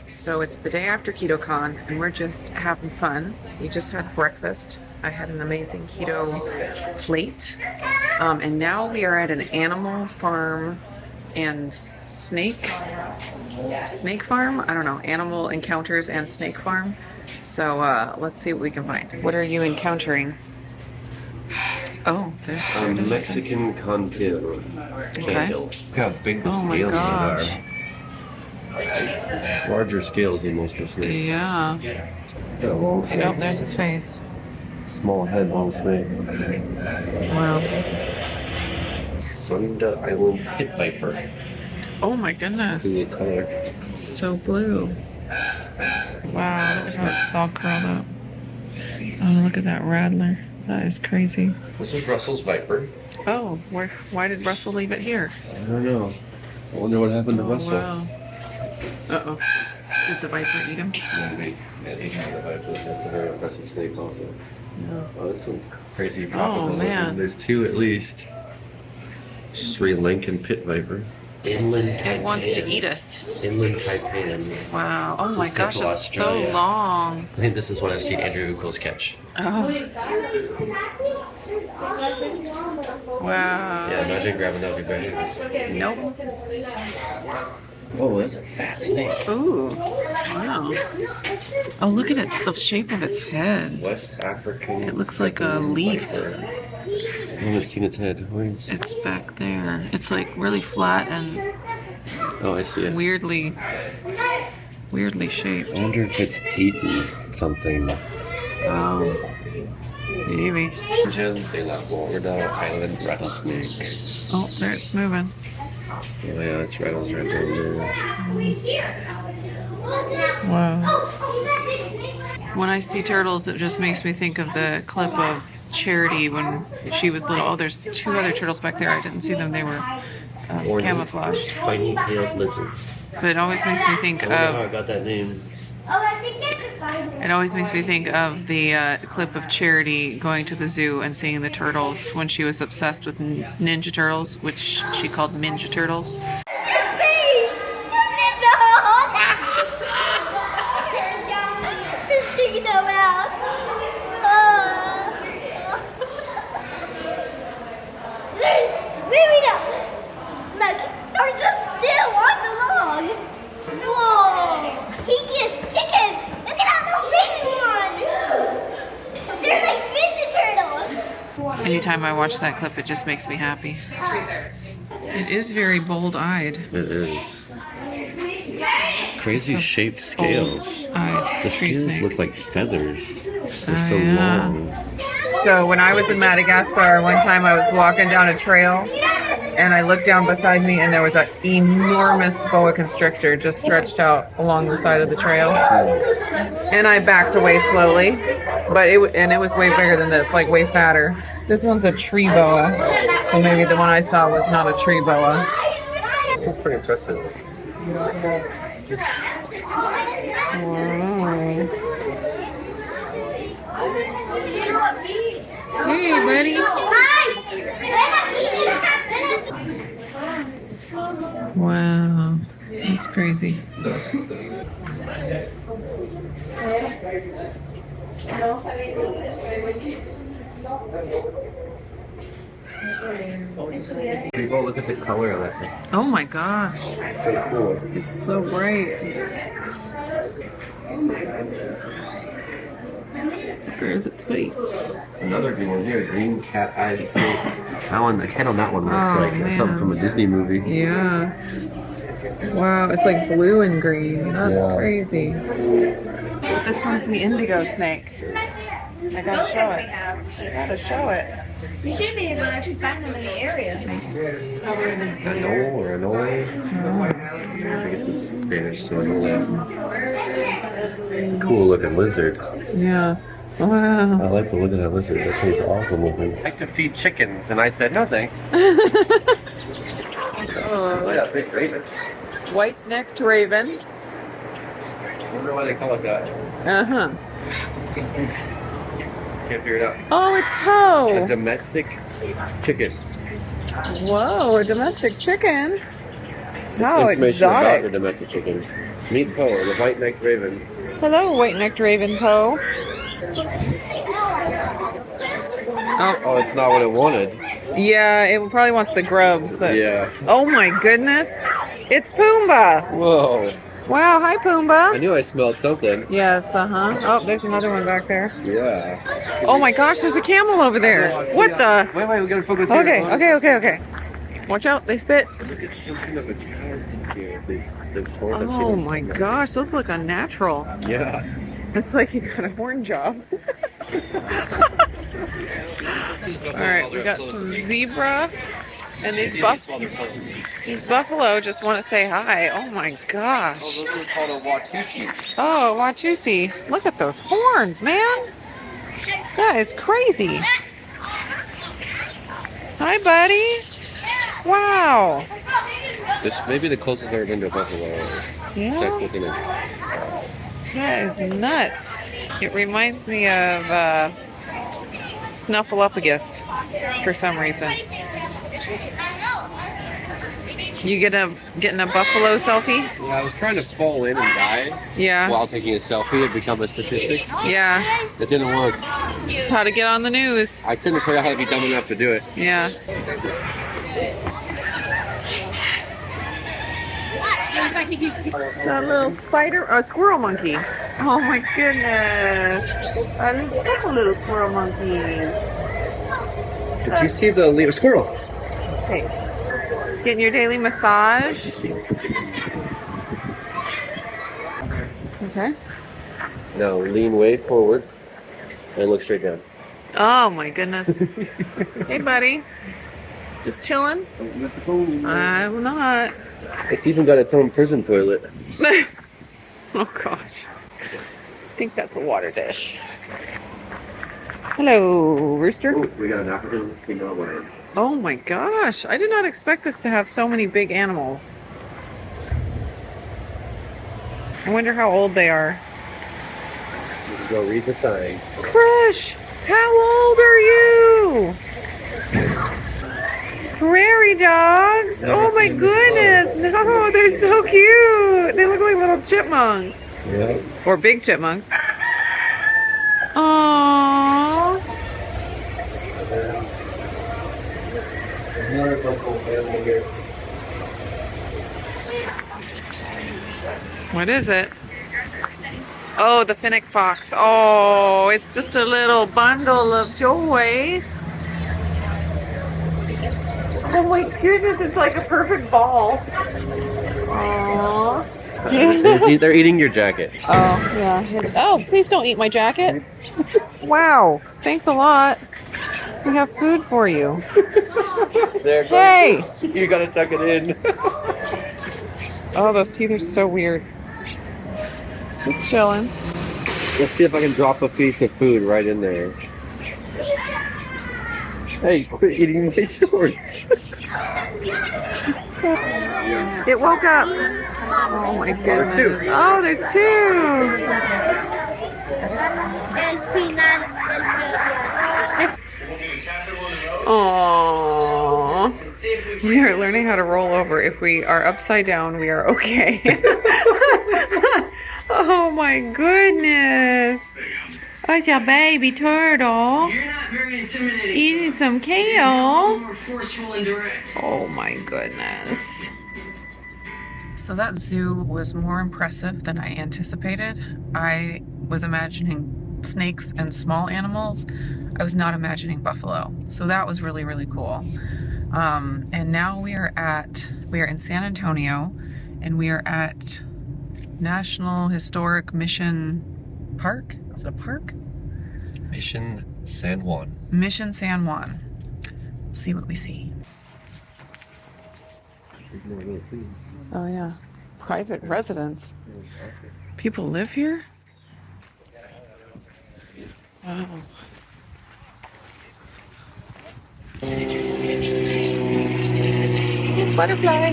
So it's the day after KetoCon, and we're just having fun. We just had breakfast. I had an amazing keto plate. And now we are at an animal farm and snake farm. I don't know, animal encounters and snake farm. So let's see what we can find. What are you encountering? Oh, there's Mexican contil. Okay. Look how big the Oh my scales gosh. are. Larger scales than most of snakes. Yeah. It's got a long snake. Nope, there's his face. Small head, long snake. Wow. Sunda Island pit viper. Oh my goodness. Cool color. So blue. Wow, look how it's all curled up. Oh, look at that rattler. That is crazy. This is Russell's viper. Oh, why did Russell leave it here? I don't know. I wonder what happened to Russell. Wow. Uh-oh. Did the viper eat him? Maybe. Yeah, they got the viper. That's a very impressive snake also. No. Oh, this one's crazy tropical. Oh, man. There's two at least. Sri Lankan pit viper. Inland taipan. It wants to eat us. Inland taipan. Wow. Oh This my is gosh, Central it's so Australia. long. I think this is what I've seen Andrew Uckel's catch. Oh. Wow. Yeah, imagine grabbing that with your bare hands. Nope. Oh, that's a fat snake. Ooh. Wow. Oh, look at it. The shape of its head. West African. It looks like a leaf. viper. I haven't seen its head. Where is it? It's back there. It's like really flat and Oh, I see it. weirdly shaped. I wonder if it's eaten something. Oh. Maybe. Gem de la Florida Island rattlesnake. Oh, there it's moving. Oh yeah, it's rattles right down there. Wow. When I see turtles, it just makes me think of the clip of Charity when she was little. Oh, there's two other turtles back there. I didn't see them. They were camouflaged. Spiny-tailed lizards. But it always makes me think I wonder how I of. got that name. It always makes me think of the clip of Charity going to the zoo and seeing the turtles when she was obsessed with Ninja Turtles, which she called Ninja Turtles. Anytime I watch that clip, it just makes me happy. It is very bold-eyed. It is. Crazy shaped scales. Bold-eyed The tree scales snake. look like feathers. They're so yeah. long. So when I was in Madagascar, one time I was walking down a trail and I looked down beside me and there was an enormous boa constrictor just stretched out along the side of the trail. And I backed away slowly, but it was way bigger than this, like way fatter. This one's a tree boa, so maybe the one I saw was not a tree boa. This one's pretty impressive. Wow. Hey, buddy. Wow, that's crazy. People, look at the color of that thing. Oh my gosh, It's so cool. it's so bright. Where's its face? Another green one here, green cat-eyed snake. That one, the head on that one looks Oh, like man. something from a Disney movie. Yeah. Wow, it's like blue and green. That's Yeah. crazy. This one's the indigo snake. I gotta show it. I gotta show it. You should be able to actually find them in the area. Anole or anole? I guess it's Spanish, so anole. It's a cool looking lizard. Yeah. I Wow. like the look of that lizard. That thing's awesome looking. I like to feed chickens, and I said no thanks. Oh, Look at that big raven. white-necked raven. I wonder why they call it that. Uh-huh. Can't figure it out. Oh, it's A Poe. domestic chicken. Whoa, a domestic chicken. How Information about the exotic. domestic chicken. Meet Poe, the white-necked raven. Hello, white-necked raven Poe. Oh, it's not what it wanted. Yeah, it probably wants the grubs. Yeah. Oh my goodness. It's Pumbaa. Whoa. Wow, hi I Pumbaa. knew I smelled something. Yes, uh-huh. Oh, there's another one back there. Yeah. Oh my gosh, there's a camel over there. What the? Wait, we gotta focus here. Okay. Watch out, they spit. Look at some kind of a cow here. These horns I've seen Oh them. my gosh, those look unnatural. Yeah. It's like you got a horn job. Alright, we got some zebra. And these buffalo just want to say hi. Oh my gosh. Oh, those are called a Watusi. Oh, Watusi. Look at those horns, man. That is crazy. Hi, buddy. Wow. This may be the closest I've ever been to a buffalo. Yeah. Check within it. That is nuts. It reminds me of Snuffleupagus for some reason. You getting a buffalo selfie? Yeah, I was trying to fall in and die Yeah. while taking a selfie and become a statistic. Yeah. It didn't work. It's how to get on the news. I couldn't figure out how to be dumb enough to do it. Yeah. It's a little squirrel monkey. Oh my goodness. A couple little squirrel monkeys. Did you see the squirrel? Okay. Getting your daily massage. Okay. Now lean way forward and look straight down. Oh my goodness. Hey buddy. Just chilling? I'm not. It's even got its own prison toilet. Oh gosh. I think that's a water dish. Hello, rooster. Oh, we got an African female lion. Oh my gosh. I did not expect this to have so many big animals. I wonder how old they are. Go read the sign. Krish, how old are you? Prairie dogs. Never Oh my seen this goodness. No, they're so cute. They look like little chipmunks. Yeah. Or big chipmunks. Aww. Another buffalo family here. What is it? Oh, the fennec fox. Oh, it's just a little bundle of joy. Oh my goodness, it's like a perfect ball. Aww. See, they're eating your jacket. Oh, yeah. Oh, please don't eat my jacket. Wow. Thanks a lot. We have food for you. There goes. Hey! You gotta tuck it in. Oh, those teeth are so weird. Just chilling. Let's see if I can drop a piece of food right in there. Hey, quit eating my shorts. It woke up. Oh my goodness. There's two. Oh, there's two. Aww. We are learning how to roll over. If we are upside down, we are okay. Oh my goodness. Oh, it's your baby turtle. You're not very intimidating. Eating some kale. More forceful and direct. Oh my goodness. So that zoo was more impressive than I anticipated. I was imagining snakes and small animals. I was not imagining buffalo. So that was really, really cool. And now we are in San Antonio, and we are at National Historic Mission Park. Is it a park? Mission San Juan. Mission San Juan. See what we see. Oh yeah, private residence. People live here? Wow. Butterfly.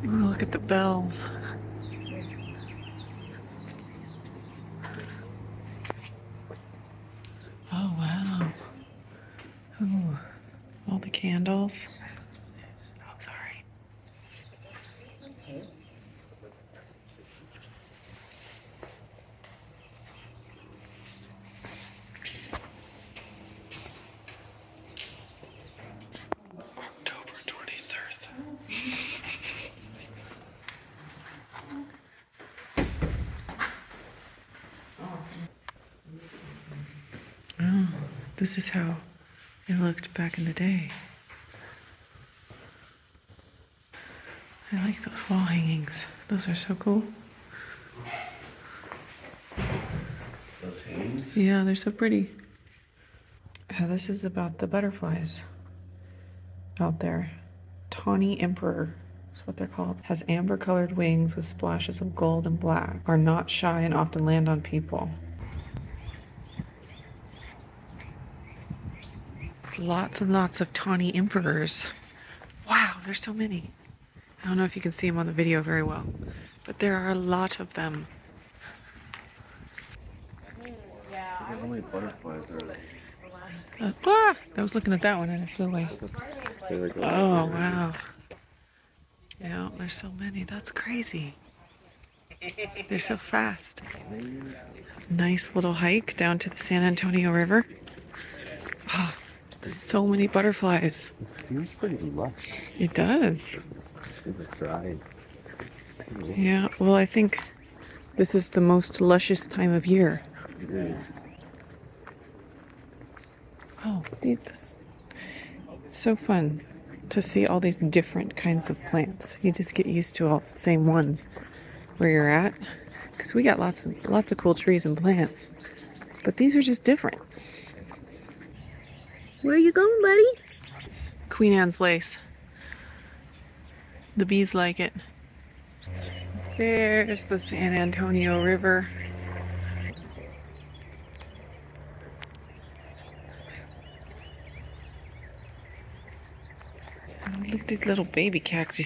Oh, look at the bells. Oh wow. Ooh, all the candy. Yes. Oh, sorry. October 23rd. Oh, this is how it looked back in the day. I like those wall hangings. Those are so cool. Those hangings? Yeah, they're so pretty. This is about the butterflies out there. Tawny Emperor is what they're called. Has amber colored wings with splashes of gold and black. Are not shy and often land on people. Lots and lots of tawny emperors. Wow, there's so many. I don't know if you can see them on the video very well, but there are a lot of them. How many butterflies are there? I was looking at that one and it flew away. Oh, wow. Yeah, there's so many. That's crazy. They're so fast. Nice little hike down to the San Antonio River. Oh, so many butterflies. It feels pretty lush. It does. It's dry. Yeah, well, I think this is the most luscious time of year. Oh, it's so fun to see all these different kinds of plants. You just get used to all the same ones where you're at, because we got lots of cool trees and plants, but these are just different. Where are you going, buddy? Queen Anne's lace. The bees like it. There's the San Antonio River. Oh, look at these little baby cacti.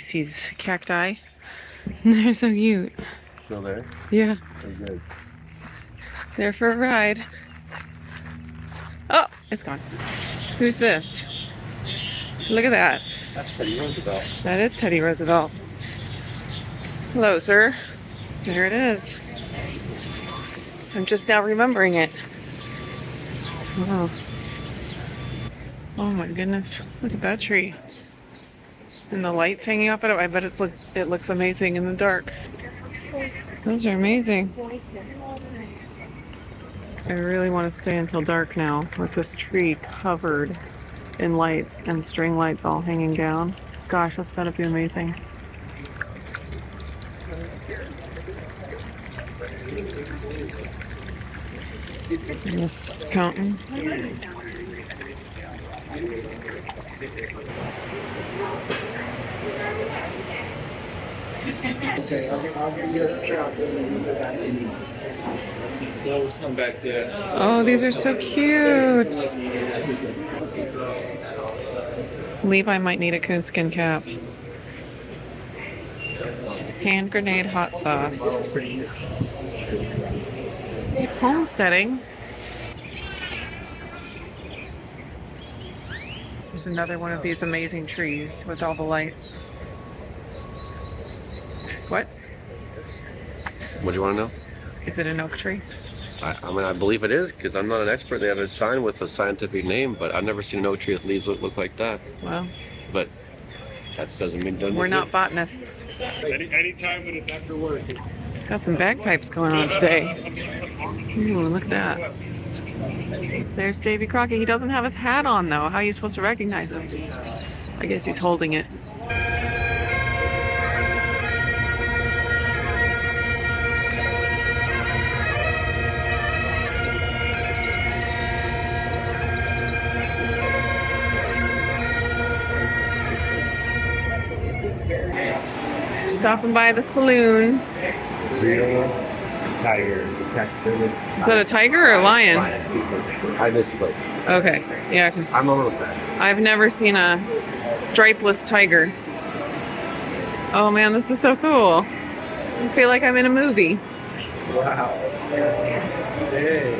They're so cute. Still there? Yeah, Oh, good. there for a ride. Oh, it's gone. Who's this? Look at that. That's Teddy Roosevelt. That is Teddy Roosevelt. Hello, sir. There it is. I'm just now remembering it. Wow. Oh my goodness. Look at that tree. And the lights hanging off it. I bet it looks amazing in the dark. Those are amazing. I really want to stay until dark now with this tree covered in lights and string lights all hanging down. Gosh, that's gotta be amazing. And this fountain. Okay, I'll give you a shot. There was some back there. Oh, these are so cute. Levi might need a coonskin cap. Hand grenade hot sauce. Homesteading. There's another one of these amazing trees with all the lights. What? What do you want to know? Is it an oak tree? I mean, I believe it is, because I'm not an expert. They have a sign with a scientific name, but I've never seen an oak tree with leaves look like that. Well, But that doesn't mean done. we're not botanists. Anytime when it's after work. Got some bagpipes going on today. Ooh, look at that. There's Davy Crockett. He doesn't have his hat on, though. How are you supposed to recognize him? I guess he's holding it. Stopping by the saloon. Real tiger. Is that a tiger or a lion? I misspoke. Okay, yeah, because I'm a little fat. I've never seen a stripeless tiger. Oh man, this is so cool. I feel like I'm in a movie. Wow. Hey.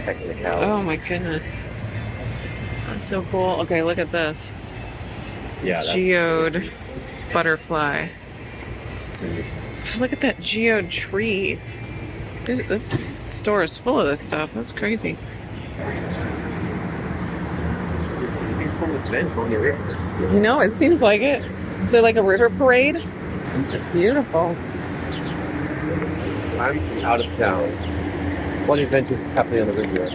technicality. Oh my goodness. That's so cool. Okay, look at this. Yeah, that's Geode butterfly. crazy. Look at that geode tree. This store is full of this stuff. That's crazy. It's some event on the river. You know, it seems like it. Is there like a river parade? This is beautiful. I'm out of town. What event is happening on the river?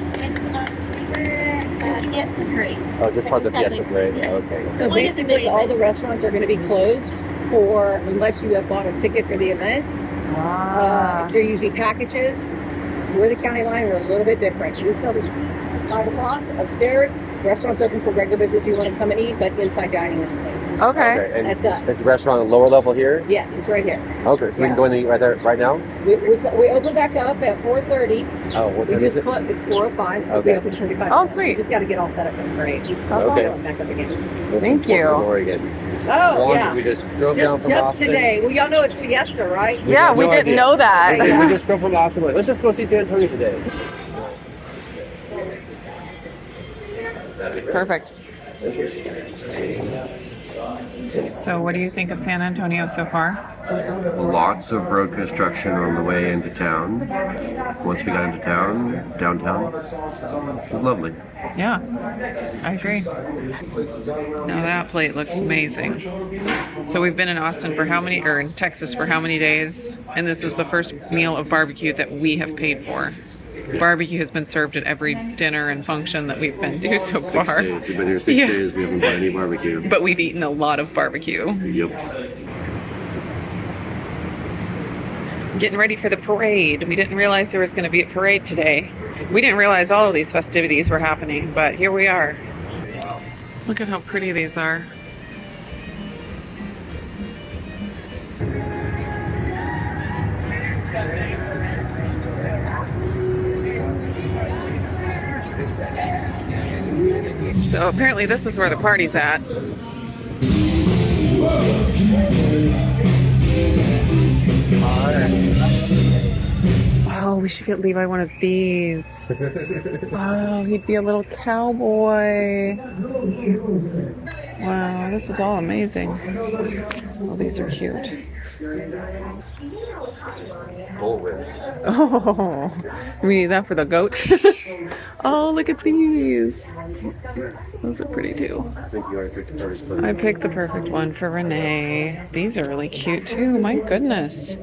Fiesta Parade. Oh, just part of the That's Fiesta happening. Parade. Yeah. Okay. So basically, all the restaurants are going to be closed for unless you have bought a ticket for the events. They're usually packages. We're the county line. We're a little bit different. We sell the seats at 5 o'clock upstairs. Restaurants open for regular business if you want to come and eat, but inside dining only. Okay. And That's us. is the restaurant on the lower level here? Yes, it's right here. Okay, so we can go in and eat right there, right now? We open back up at 4:30. Oh, what We time is just it? close. It's 4 or 5. Okay. We open 25. Oh, minutes. sweet. We just got to get all set up for the parade. That's Okay. awesome. Back up again. Thank you. Oregon. Oh, One, yeah. we just drove down from Just Austin. today. Well, y'all know it's Fiesta, right? Yeah, we no didn't idea. know that. Okay. We just drove from Austin. Like, let's just go see San Antonio today. Perfect. So, what do you think of San Antonio so far? Lots of road construction on the way into town. Once we got into town, downtown, it was lovely. Yeah, I agree. Now that plate looks amazing. So we've been in Austin for how many, or in Texas for how many days? And this is the first meal of barbecue that we have paid for. Barbecue has been served at every dinner and function that we've been to so far. 6 days. We've been here 6 Yeah. days. We haven't had any barbecue. But we've eaten a lot of barbecue. Yep. Getting ready for the parade. We didn't realize there was going to be a parade today. We didn't realize all of these festivities were happening, but here we are. Look at how pretty these are. So apparently this is where the party's at. Oh, we should get Levi one of these. Oh, he'd be a little cowboy. Wow, this is all amazing. Oh, these are cute. Bullwhips. Oh, we need that for the goats. Oh, look at these. Those are pretty too. I think you already picked the first one. I picked the perfect one for Renee. These are really cute too. My goodness.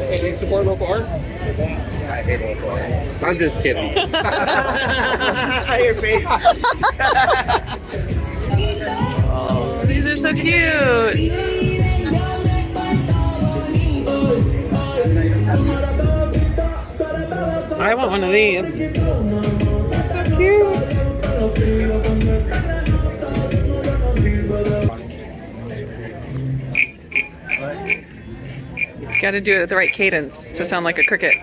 Hey, do you support local art? I'm just kidding. Oh, these are so cute. I want one of these. They're so cute. Got to do it at the right cadence to sound like a cricket.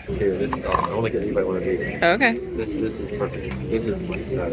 Here, this is, I want to get anybody one of these. Okay. This is perfect. This is my stuff.